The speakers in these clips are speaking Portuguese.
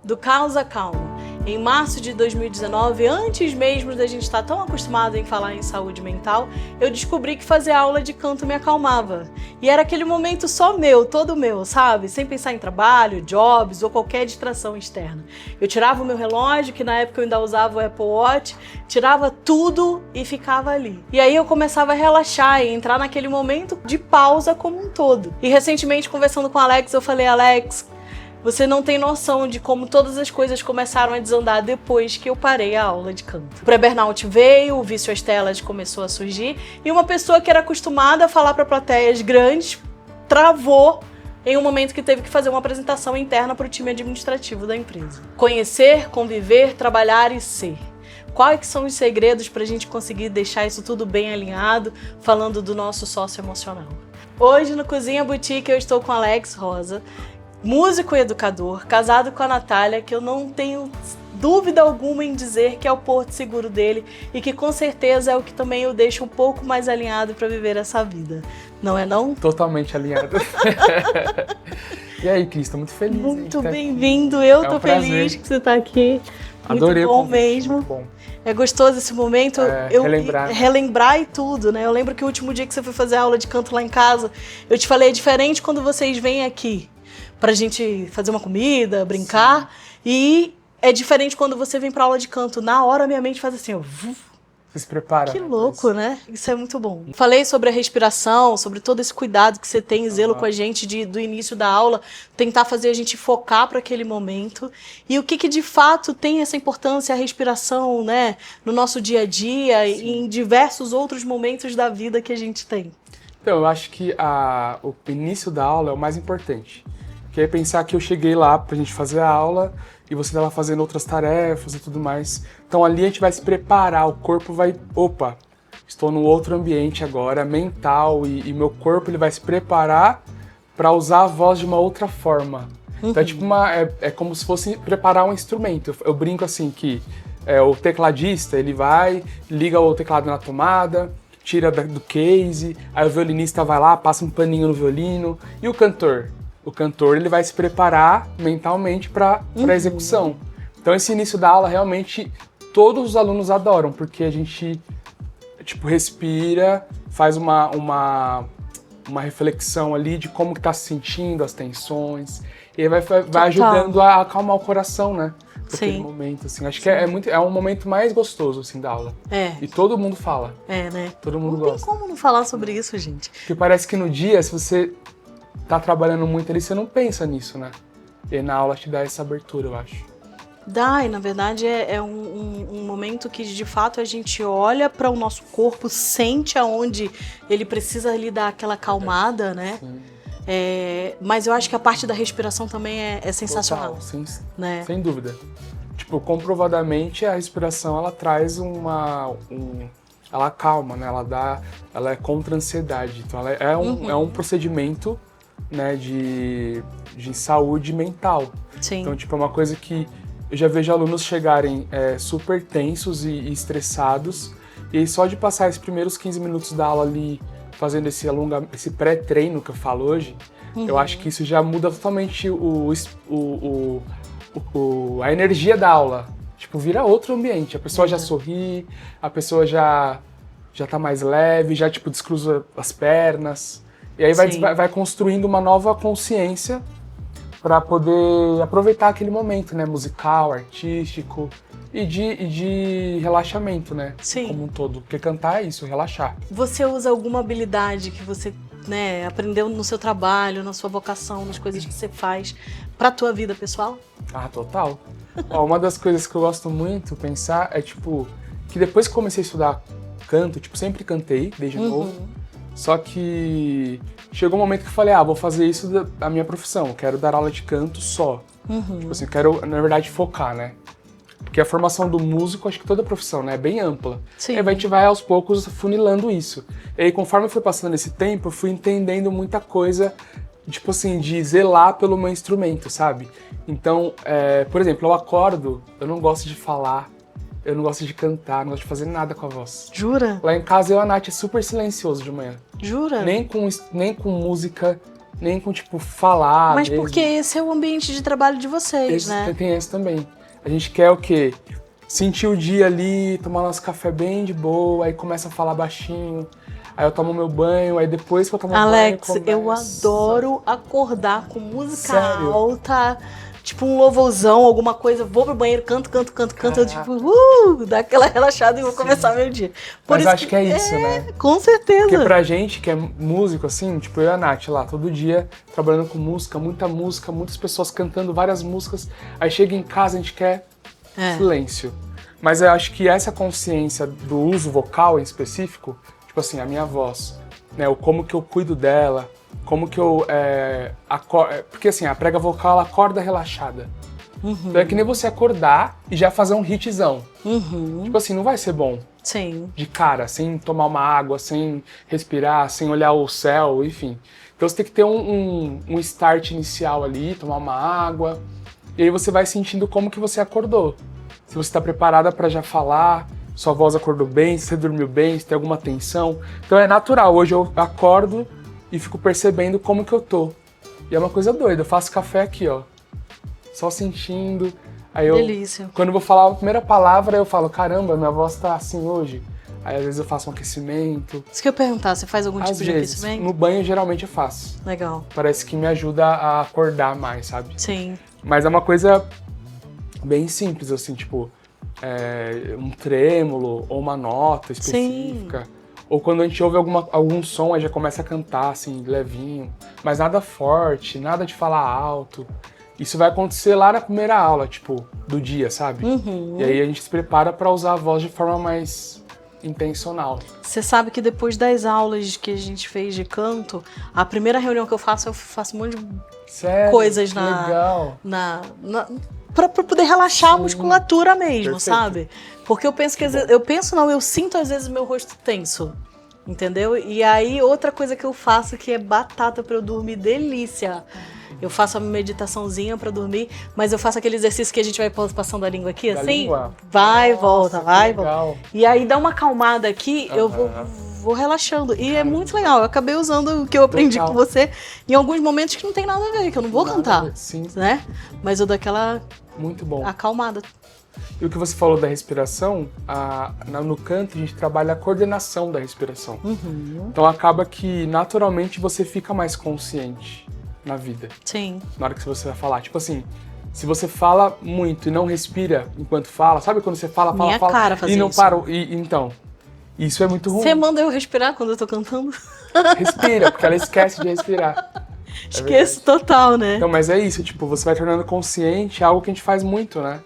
do caos à calma. Em março de 2019, antes mesmo da gente estar tão acostumado em falar em saúde mental, eu descobri que fazer aula de canto me acalmava. E era aquele momento só meu, todo meu, sabe? Sem pensar em trabalho, jobs ou qualquer distração externa. Eu tirava o meu relógio, que na época eu ainda usava o Apple Watch, tirava tudo e ficava ali. E aí eu começava a relaxar e entrar naquele momento de pausa como um todo. E recentemente, conversando com o Alex, eu falei, Alex, você não tem noção de como todas as coisas começaram a desandar depois que eu parei a aula de canto. O pré-burnout veio, o vício às telas começou a surgir e uma pessoa que era acostumada a falar para plateias grandes travou em um momento que teve que fazer uma apresentação interna para o time administrativo da empresa. Conhecer, conviver, trabalhar e ser. Quais são os segredos para a gente conseguir deixar isso tudo bem alinhado, falando do nosso sócio emocional? Hoje no Cozinha Boutique eu estou com Alex Rosa, músico e educador, casado com a Natália, que eu não tenho dúvida alguma em dizer que é o porto seguro dele e que com certeza é o que também o deixa um pouco mais alinhado para viver essa vida. Não é não? Totalmente alinhado. E aí, Cris, tô muito feliz. Muito bem-vindo, eu tô feliz que você tá aqui. Adorei muito bom o convite, mesmo. muito bom. É gostoso esse momento, relembrar e tudo, né? Eu lembro que o último dia que você foi fazer aula de canto lá em casa, eu te falei, é diferente quando vocês vêm aqui pra gente fazer uma comida, brincar. Sim. E é diferente quando você vem pra aula de canto. Na hora, minha mente faz assim, ó. Você se prepara. Que louco, né? Isso é muito bom. Falei sobre a respiração, sobre todo esse cuidado que você tem, zelo com a gente do início da aula, tentar fazer a gente focar para aquele momento. E o que de fato tem essa importância, a respiração, né? No nosso dia a dia e em diversos outros momentos da vida que a gente tem. Então, eu acho que o início da aula é o mais importante. Que é pensar que eu cheguei lá pra gente fazer a aula e você tava fazendo outras tarefas e tudo mais. Então ali a gente vai se preparar, o corpo vai... Opa, estou num outro ambiente agora, mental, e meu corpo ele vai se preparar para usar a voz de uma outra forma. Uhum. Então é tipo é como se fosse preparar um instrumento. Eu brinco assim que o tecladista, ele vai, liga o teclado na tomada, tira do case, aí o violinista vai lá, passa um paninho no violino, e o cantor? O cantor ele vai se preparar mentalmente para a execução. Então esse início da aula realmente todos os alunos adoram, porque a gente tipo respira, faz uma reflexão ali de como que tá se sentindo, as tensões, e aí vai ajudando a acalmar o coração, né? Naquele momento, assim. Acho que é um momento mais gostoso, assim, da aula. É. E todo mundo fala. É, né? Todo mundo gosta. Não tem como não falar sobre isso, gente. Porque parece que no dia, se você tá trabalhando muito ali, você não pensa nisso, né? E na aula te dá essa abertura, eu acho. Dá, e na verdade é um momento que de fato a gente olha para o nosso corpo, sente aonde ele precisa ali dar aquela acalmada, né? Sim. Mas eu acho que a parte da respiração também é sensacional. Total, né? Sem dúvida. Tipo, comprovadamente a respiração ela traz ela acalma, né? Ela é contra a ansiedade. Então ela é um procedimento, né, de saúde mental. Sim. Então, tipo, é uma coisa que eu já vejo alunos chegarem super tensos e estressados, e aí só de passar esses primeiros 15 minutos da aula ali, fazendo esse pré-treino que eu falo hoje, eu acho que isso já muda totalmente a energia da aula. Tipo, vira outro ambiente. A pessoa já sorri, a pessoa já tá mais leve, já, tipo, descruza as pernas. E aí vai construindo uma nova consciência para poder aproveitar aquele momento, né, musical, artístico e de relaxamento, né, Sim. como um todo. Porque cantar é isso, relaxar. Você usa alguma habilidade que você, né, aprendeu no seu trabalho, na sua vocação, nas coisas que você faz, pra tua vida pessoal? Ah, total. Ó, uma das coisas que eu gosto muito pensar é, tipo, que depois que comecei a estudar canto, tipo, sempre cantei, desde novo. Só que chegou um momento que eu falei, vou fazer isso da minha profissão, eu quero dar aula de canto só. Tipo assim, eu quero, na verdade, focar, né? Porque a formação do músico, acho que toda profissão, né, é bem ampla. Sim. E aí a gente vai aos poucos funilando isso. E aí, conforme foi passando esse tempo, eu fui entendendo muita coisa, tipo assim, de zelar pelo meu instrumento, sabe? Então, por exemplo, eu acordo, eu não gosto de falar, eu não gosto de cantar, não gosto de fazer nada com a voz. Jura? Lá em casa eu e a Nath é super silencioso de manhã. Jura? Nem com música, nem com, tipo, falar Mas mesmo. porque esse é o ambiente de trabalho de vocês, né? Tem esse também. A gente quer o quê? Sentir o dia ali, tomar nosso café bem de boa, aí começa a falar baixinho, aí eu tomo meu banho, aí depois que eu tomo Alex, banho, eu adoro acordar com música Sério? alta, tipo um louvorzão, alguma coisa, vou pro banheiro, canto, eu, tipo, dá aquela relaxada e vou começar meu dia. Mas acho que é isso, né? Com certeza. Porque pra gente que é músico, assim, tipo eu e a Nath lá, todo dia trabalhando com música, muitas pessoas cantando várias músicas, aí chega em casa a gente quer silêncio. Mas eu acho que essa consciência do uso vocal em específico, tipo assim, a minha voz, né, o como que eu cuido dela, como que eu porque assim, a prega vocal ela acorda relaxada. Então é que nem você acordar e já fazer um hitzão. Tipo assim, não vai ser bom. Sim. De cara, sem tomar uma água, sem respirar, sem olhar o céu, enfim. Então você tem que ter um start inicial ali, tomar uma água, e aí você vai sentindo como que você acordou. Se você está preparada para já falar, sua voz acordou bem, se você dormiu bem, se tem alguma tensão. Então é natural, hoje eu acordo e fico percebendo como que eu tô. E é uma coisa doida, eu faço café aqui, ó, só sentindo. Aí Delícia. Quando eu vou falar a primeira palavra, eu falo, caramba, minha voz tá assim hoje. Aí às vezes eu faço um aquecimento. Isso que eu ia perguntar, você faz algum Às tipo de vezes, aquecimento? no banho geralmente eu faço. Legal. Parece que me ajuda a acordar mais, sabe? Sim. Mas é uma coisa bem simples, assim, tipo, um trêmulo ou uma nota específica. Sim. Ou quando a gente ouve algum som, aí já começa a cantar, assim, levinho. Mas nada forte, nada de falar alto. Isso vai acontecer lá na primeira aula, tipo, do dia, sabe? E aí a gente se prepara para usar a voz de forma mais intencional. Você sabe que depois das aulas que a gente fez de canto, a primeira reunião que eu faço um monte de coisas pra poder relaxar a musculatura mesmo, perfeito. Sabe? Porque eu penso que eu sinto às vezes meu rosto tenso. Entendeu? E aí outra coisa que eu faço que é batata pra eu dormir, delícia. Eu faço a meditaçãozinha pra dormir, mas eu faço aquele exercício que a gente vai passando a língua aqui, da assim, língua? Vai, nossa, volta, vai, volta. E aí dá uma acalmada aqui, eu vou relaxando. E é muito legal, eu acabei usando o que eu aprendi com você em alguns momentos que não tem nada a ver, que eu não vou cantar, sim. Né? Mas eu dou aquela muito bom. Acalmada. E o que você falou da respiração, no canto a gente trabalha a coordenação da respiração. Então acaba que naturalmente você fica mais consciente na vida. Sim. Na hora que você vai falar. Tipo assim, se você fala muito e não respira enquanto fala, sabe quando você fala, Minha fala cara fazer e não isso. para? Então, isso é muito ruim. Você manda eu respirar quando eu tô cantando? Respira, porque ela esquece de respirar. Esqueço total, né? Então, mas é isso, tipo, você vai tornando consciente algo que a gente faz muito, né?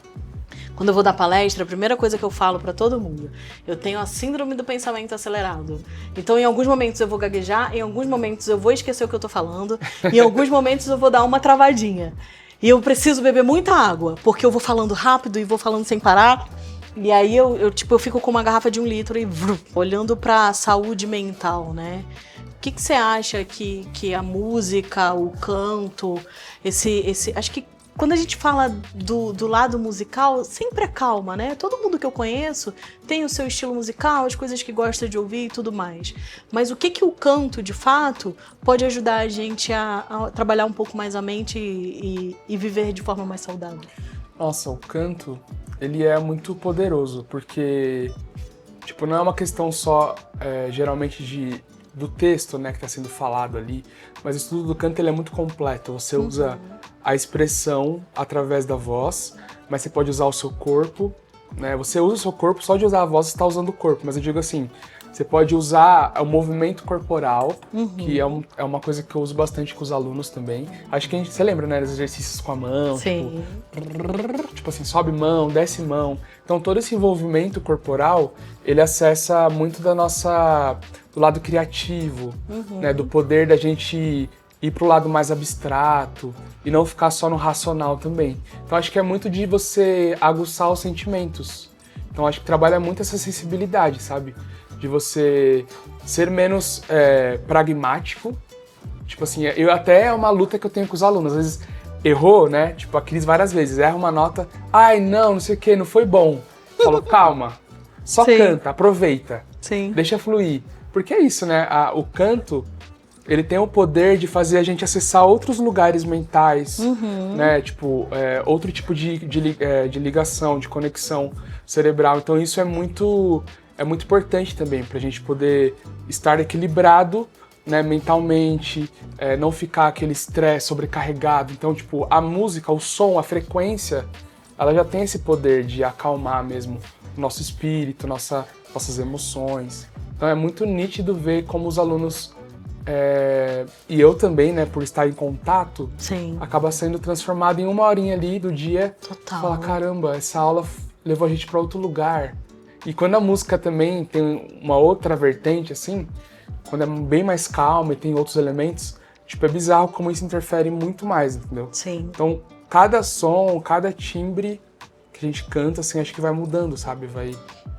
Quando eu vou dar palestra, a primeira coisa que eu falo pra todo mundo, eu tenho a síndrome do pensamento acelerado. Então, em alguns momentos eu vou gaguejar, em alguns momentos eu vou esquecer o que eu tô falando, em alguns momentos eu vou dar uma travadinha. E eu preciso beber muita água, porque eu vou falando rápido e vou falando sem parar. E aí eu fico com uma garrafa de 1 litro e olhando pra saúde mental, né? O que você acha que a música, o canto, acho que quando a gente fala do lado musical, sempre acalma, né? Todo mundo que eu conheço tem o seu estilo musical, as coisas que gosta de ouvir e tudo mais. Mas o que o canto, de fato, pode ajudar a gente a trabalhar um pouco mais a mente e viver de forma mais saudável? Nossa, o canto, ele é muito poderoso, porque, tipo, não é uma questão só, geralmente, do texto, né, que está sendo falado ali, mas o estudo do canto ele é muito completo. Você usa a expressão através da voz, mas você pode usar o seu corpo, né? Você usa o seu corpo, só de usar a voz você está usando o corpo, mas eu digo assim, você pode usar o movimento corporal, que é uma coisa que eu uso bastante com os alunos também. Acho que você lembra, né, dos exercícios com a mão, sim. Tipo assim, sobe mão, desce mão. Então todo esse envolvimento corporal, ele acessa muito do lado criativo, né, do poder da gente ir pro lado mais abstrato e não ficar só no racional também. Então acho que é muito de você aguçar os sentimentos. Então acho que trabalha muito essa sensibilidade, sabe? De você ser menos pragmático. Tipo assim, até é uma luta que eu tenho com os alunos. Às vezes errou, né? Tipo, a Cris várias vezes erra uma nota. Ai, não sei o que, não foi bom. Eu falo, calma, só Sim. canta, aproveita. Sim. Deixa fluir. Porque é isso, né? O canto, ele tem o poder de fazer a gente acessar outros lugares mentais, né? Tipo, outro tipo de ligação, de conexão cerebral. Então isso é muito importante também pra gente poder estar equilibrado, né, mentalmente, não ficar aquele estresse sobrecarregado. Então, tipo, a música, o som, a frequência, ela já tem esse poder de acalmar mesmo o nosso espírito, nossas emoções. Então é muito nítido ver como os alunos, e eu também, né, por estar em contato, Sim. acaba sendo transformado em uma horinha ali do dia. Total. Fala, caramba, essa aula levou a gente para outro lugar. E quando a música também tem uma outra vertente, assim, quando é bem mais calma e tem outros elementos, tipo, é bizarro como isso interfere muito mais, entendeu? Sim. Então, cada som, cada timbre que a gente canta, assim, acho que vai mudando, sabe?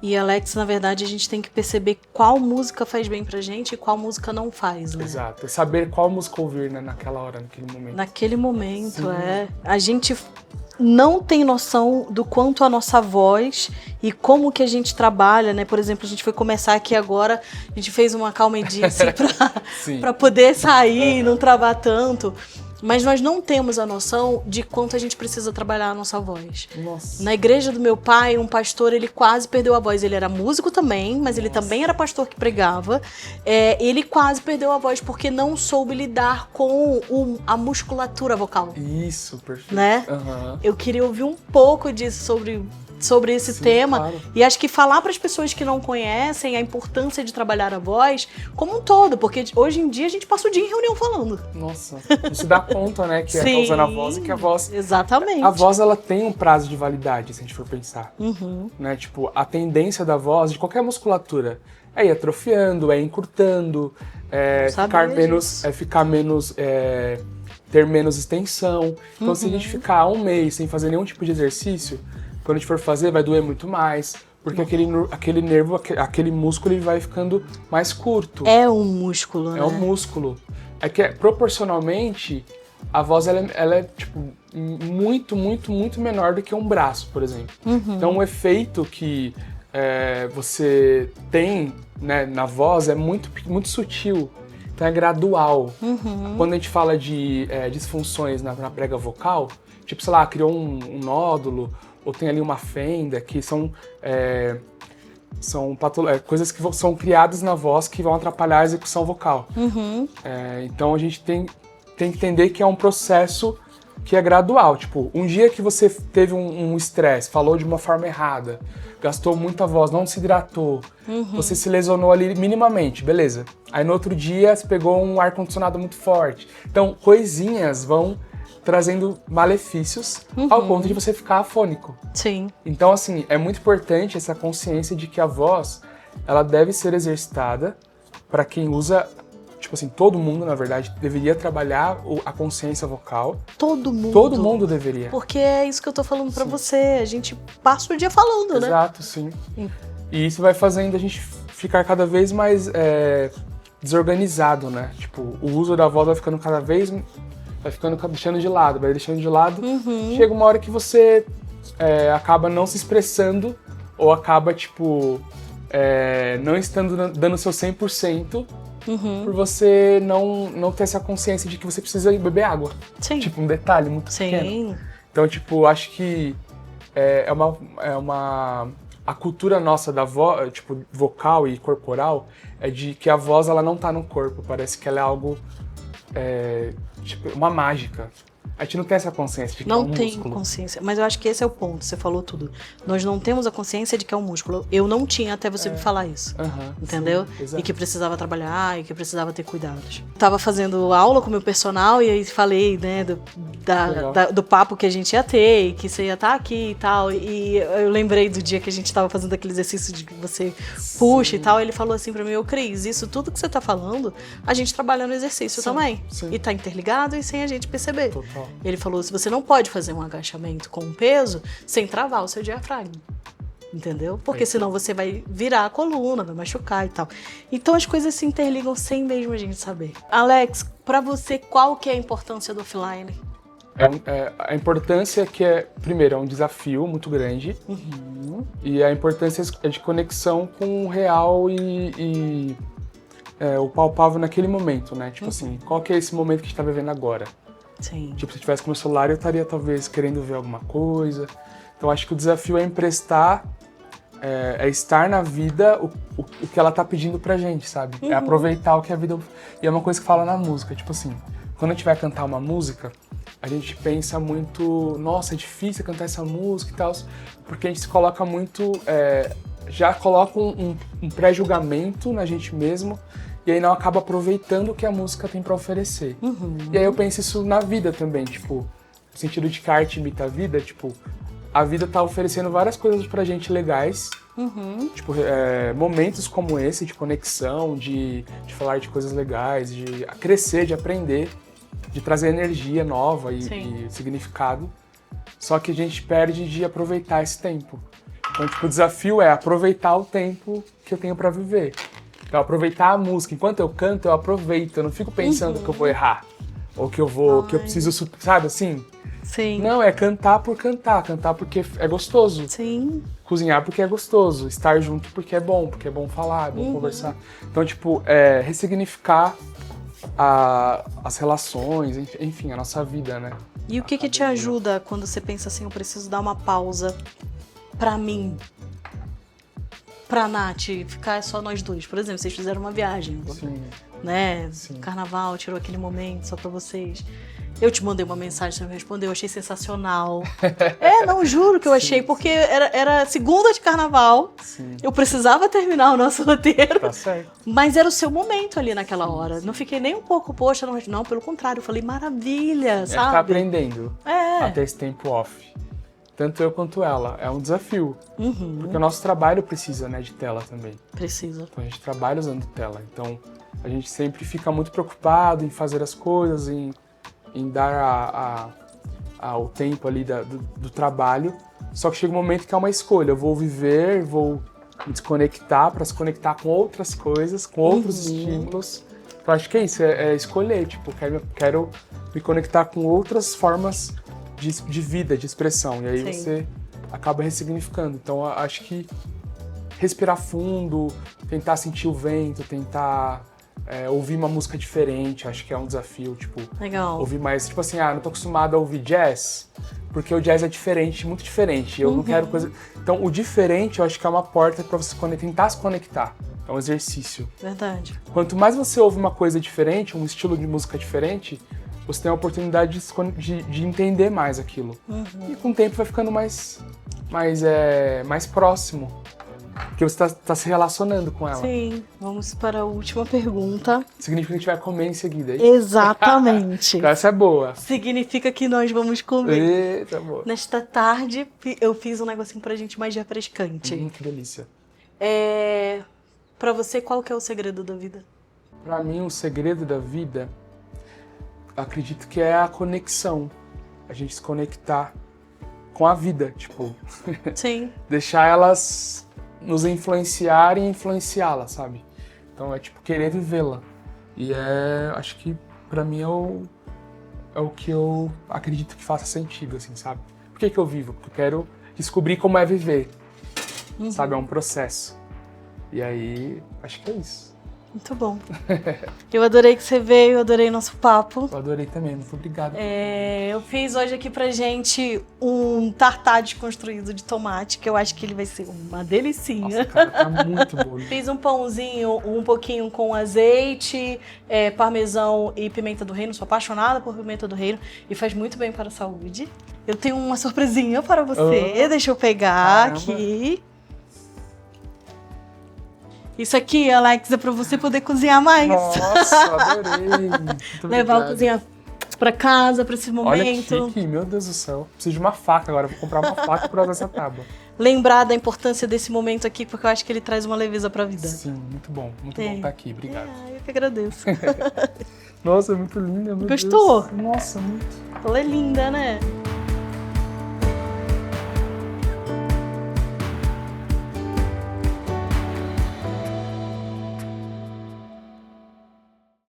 E, Alex, na verdade, a gente tem que perceber qual música faz bem pra gente e qual música não faz, né? Exato. É saber qual música ouvir, né, naquela hora, naquele momento. Naquele momento, A gente não tem noção do quanto a nossa voz e como que a gente trabalha, né? Por exemplo, a gente foi começar aqui agora, a gente fez uma calma e disse pra poder sair e não travar tanto. Mas nós não temos a noção de quanto a gente precisa trabalhar a nossa voz. Nossa. Na igreja do meu pai, um pastor, ele quase perdeu a voz. Ele era músico também, mas ele também era pastor que pregava. Ele quase perdeu a voz porque não soube lidar com a musculatura vocal. Isso, perfeito. Né? Uhum. Eu queria ouvir um pouco disso sobre esse tema. Claro. E acho que falar para as pessoas que não conhecem a importância de trabalhar a voz como um todo, porque hoje em dia a gente passa o dia em reunião falando. Nossa, não se dá conta, né, que tá usando a voz e que a voz... Exatamente. A voz, ela tem um prazo de validade, se a gente for pensar. Né? Tipo, a tendência da voz, de qualquer musculatura, é ir atrofiando, é encurtando, ter menos extensão. Então, se a gente ficar um mês sem fazer nenhum tipo de exercício, quando a gente for fazer, vai doer muito mais, porque aquele nervo, aquele músculo, ele vai ficando mais curto. É um músculo, né? É um músculo. É que, proporcionalmente, a voz, ela é tipo, muito, muito, muito menor do que um braço, por exemplo. Então, o efeito que você tem, né, na voz é muito, muito sutil. Então, é gradual. Quando a gente fala de disfunções na prega vocal, tipo, sei lá, criou um nódulo, ou tem ali uma fenda, que são coisas que são criadas na voz que vão atrapalhar a execução vocal. Então a gente tem que entender que é um processo que é gradual. Tipo, um dia que você teve um estresse, falou de uma forma errada, gastou muita voz, não se hidratou, você se lesionou ali minimamente, beleza. Aí no outro dia você pegou um ar-condicionado muito forte. Então, coisinhas vão trazendo malefícios ao ponto de você ficar afônico. Sim. Então, assim, é muito importante essa consciência de que a voz, ela deve ser exercitada para quem usa, tipo assim, todo mundo, na verdade, deveria trabalhar a consciência vocal. Todo mundo. Todo mundo deveria. Porque é isso que eu tô falando pra você, a gente passa o dia falando, né? Exato, sim. E isso vai fazendo a gente ficar cada vez mais desorganizado, né? Tipo, o uso da voz vai ficando cada vez... vai deixando de lado. Chega uma hora que você acaba não se expressando ou acaba, tipo, não estando dando seu 100% por você não ter essa consciência de que você precisa beber água. Sim. Tipo, um detalhe muito pequeno. Então, tipo, acho que a cultura nossa da voz, tipo, vocal e corporal, é de que a voz, ela não tá no corpo. Parece que ela é algo... tipo, uma mágica. A gente não tem essa consciência de que é um músculo. Não tem consciência, mas eu acho que esse é o ponto, você falou tudo. Nós não temos a consciência de que é um músculo. Eu não tinha até você me falar isso, entendeu? Sim, e que precisava trabalhar, e que precisava ter cuidados. Tava fazendo aula com o meu personal e aí falei, né, do papo que a gente ia ter, e que você ia estar aqui e tal. E eu lembrei do dia que a gente tava fazendo aquele exercício de que você puxa e tal. Ele falou assim pra mim, Cris, isso tudo que você tá falando, a gente trabalha no exercício também. Sim. E tá interligado e sem a gente perceber. Total. Ele falou, se você não pode fazer um agachamento com um peso sem travar o seu diafragma. Entendeu? Porque senão você vai virar a coluna, vai machucar e tal. Então as coisas se interligam sem mesmo a gente saber. Alex, pra você, qual que é a importância do offline? A importância é que primeiro, é um desafio muito grande. E a importância é de conexão com o real e o palpável naquele momento, né? Tipo assim, qual que é esse momento que a gente tá vivendo agora? Sim. Tipo, se eu tivesse com o meu celular, eu estaria talvez querendo ver alguma coisa. Então acho que o desafio é emprestar, é estar na vida o que ela tá pedindo pra gente, sabe? É aproveitar o que a vida... E é uma coisa que fala na música, tipo assim, quando a gente vai cantar uma música, a gente pensa muito, nossa, é difícil cantar essa música e tal, porque a gente se coloca muito, já coloca um pré-julgamento na gente mesmo, e aí não acaba aproveitando o que a música tem pra oferecer. E aí eu penso isso na vida também, tipo, no sentido de que a arte imita a vida, tipo, a vida tá oferecendo várias coisas pra gente legais, tipo, momentos como esse de conexão, de falar de coisas legais, de crescer, de aprender, de trazer energia nova e significado. Só que a gente perde de aproveitar esse tempo. Então, tipo, o desafio é aproveitar o tempo que eu tenho pra viver. Então, aproveitar a música. Enquanto eu canto, eu aproveito. Eu não fico pensando que eu vou errar. Ou que eu preciso, sabe assim? Sim. Não, é cantar por cantar. Cantar porque é gostoso. Sim. Cozinhar porque é gostoso. Estar junto porque é bom falar, é bom conversar. Então, tipo, ressignificar as relações, enfim, a nossa vida, né? E o que te ajuda quando você pensa assim, eu preciso dar uma pausa pra mim, pra Nath, ficar só nós dois? Por exemplo, vocês fizeram uma viagem, Sim. né? Sim. Carnaval, tirou aquele momento só pra vocês. Eu te mandei uma mensagem, você me respondeu, eu achei sensacional. Não, juro que eu achei, porque era segunda de carnaval, eu precisava terminar o nosso roteiro. Tá certo. Mas era o seu momento ali naquela hora. Não fiquei nem um pouco, poxa, não, pelo contrário, eu falei, maravilha, sabe? Tá aprendendo a ter esse tempo off. Tanto eu quanto ela. É um desafio. Porque o nosso trabalho precisa, né, de tela também. Precisa. Então a gente trabalha usando tela. Então a gente sempre fica muito preocupado em fazer as coisas, em dar o tempo ali do trabalho. Só que chega um momento que é uma escolha. Eu vou viver, vou me desconectar para se conectar com outras coisas, com outros estímulos. Então acho que é isso, é escolher. Tipo, quero me conectar com outras formas de vida, de expressão. E aí você acaba ressignificando. Então acho que respirar fundo, tentar sentir o vento, tentar ouvir uma música diferente, acho que é um desafio, tipo, legal. Ouvir mais, tipo assim, não tô acostumado a ouvir jazz, porque o jazz é diferente, muito diferente, eu não quero coisa... Então, o diferente, eu acho que é uma porta pra você tentar se conectar, é um exercício. Verdade. Quanto mais você ouve uma coisa diferente, um estilo de música diferente, você tem a oportunidade de entender mais aquilo. E com o tempo vai ficando mais próximo. Porque você tá se relacionando com ela. Sim. Vamos para a última pergunta. Significa que a gente vai comer em seguida, é isso? Exatamente. Então essa é boa. Significa que nós vamos comer. Eita, boa. Nesta tarde, eu fiz um negocinho pra gente mais refrescante. Que delícia. Pra você, qual que é o segredo da vida? Pra mim, o segredo da vida, acredito que é a conexão. A gente se conectar com a vida, tipo. Sim. Deixar elas nos influenciar e influenciá-la, sabe? Então é tipo querer vivê-la. E acho que pra mim é o que eu acredito que faça sentido, assim, sabe? Por que eu vivo? Porque eu quero descobrir como é viver, sabe? É um processo. E aí, acho que é isso. Muito bom. Eu adorei que você veio, eu adorei nosso papo. Eu adorei também, muito obrigado. Eu fiz hoje aqui pra gente um tartar desconstruído de tomate, que eu acho que ele vai ser uma delicinha. Nossa, cara, tá muito bom. Fiz um pãozinho, um pouquinho com azeite, parmesão e pimenta do reino. Sou apaixonada por pimenta do reino e faz muito bem para a saúde. Eu tenho uma surpresinha para você, deixa eu pegar aqui. Isso aqui, Alex, é pra você poder cozinhar mais. Nossa, adorei. Muito levar a cozinha pra casa, pra esse momento. Olha que chique, meu Deus do céu. Preciso de uma faca agora, vou comprar uma faca pra usar essa tábua. Lembrar da importância desse momento aqui, porque eu acho que ele traz uma leveza pra vida. Sim, muito bom estar aqui, obrigado. Eu que agradeço. Nossa, muito linda, meu Gostou? Deus. Nossa, muito. Ela é linda, né?